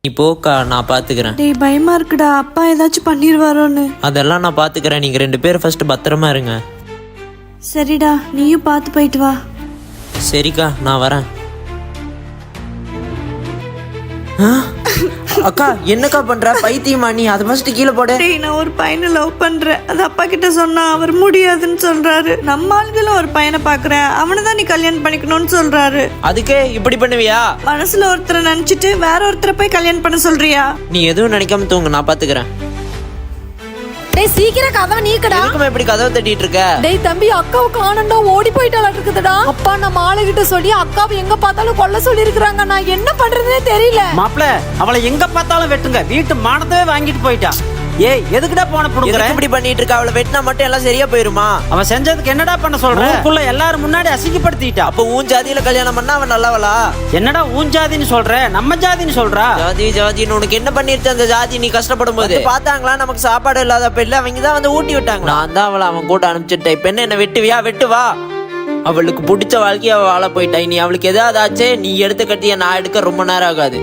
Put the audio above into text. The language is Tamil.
நீ போக்கா, நான் பாத்துக்கிறேன். டேய் பயமா இருக்குடா, அப்பா ஏதாச்சும் பண்ணிடுவாரோன்னு. அதெல்லாம் நான் பாத்துக்கிறேன். நீங்க 2 பேரும் ஃபர்ஸ்ட் பத்திரமா இருங்க. சரிடா, நீயும் பார்த்து போயிட்டு வா. சரிக்கா, நான் வரேன். அக்கா, என்னக்கா பண்ற? பைத்தியமா நீ? அதை ஃபர்ஸ்ட் கீழே போட. டேய், நான் ஒரு பையனை லவ் பண்றேன். அது அப்பா கிட்ட சொன்னா அவர் முடியாதுன்னு சொல்றாரு. நம்ம ஆளுகளும் ஒரு பையனை பாக்குறேன், அவனை தான் நீ கல்யாணம் பண்ணிக்கணும்னு சொல்றாரு. அதுக்கே இப்படி பண்ணுவியா? மனசுல ஒருத்தரை நினைச்சிட்டு வேற ஒருத்தரை போய் கல்யாணம் பண்ண சொல்றியா? நீ எதுவும் நினைக்காம தூங்கு, நான் பாத்துக்கிறேன். டேய் சீக்கிரம் கதவை நீக்கடா. எதுக்குமே இப்படி கதவை தட்டிட்டு இருக்க? டேய் தம்பி, அக்காவை காணோம்டா, ஓடி போயிட்டாளா இருக்குதுடா. அப்பா நம்ம ஆளுகிட்ட சொல்லி அக்காவை எங்க பார்த்தாலும் கொல்ல சொல்லி இருக்காங்க. நான் என்ன பண்றதுனே தெரியல. மாப்பிள, அவளை எங்க பார்த்தாலும் வெட்டுங்க. வீட்டு மானத்தவே வாங்கிட்டு போயிட்டா. ஏய், எதுக்குடா போன புடுங்கற? இப்படி பண்ணிட்டு இருக்க? அவளை வெட்டினா மட்டும் எல்லாம் சரியா போயிருமா? அவ செஞ்சதுக்கு என்னடா பண்ண சொல்ற? ஊருக்குள்ள எல்லாரும் முன்னாடி அசிங்கப்படுத்திட்டா. அப்ப உன் ஜாதியில கல்யாணம் பண்ணா அவன் நல்லவளா? என்னடா உன் ஜாதின்னு சொல்ற? நம்ம ஜாதின்னு சொல்றா. ஜாதின்னு உனக்கு என்ன பண்ணிருச்சு அந்த ஜாதி? நீ கஷ்டப்படும் போது பாத்தாங்களா? நமக்கு சாப்பாடு இல்லாத பெண்ணு அவங்க தான் வந்து ஊட்டி விட்டாங்க. நான் தான் அவளை அவன் கூட அனுப்பிச்சிட்டேன். இப்ப என்ன வெட்டுவியா? வெட்டுவா. அவளுக்கு பிடிச்ச வாழ்க்கைய அவ வாழ போயிட்டா. நீ அவளுக்கு எதாவது ஆச்சே, நீ எடுத்து கட்டிய நான் எடுக்க ரொம்ப நேரம் ஆகாது.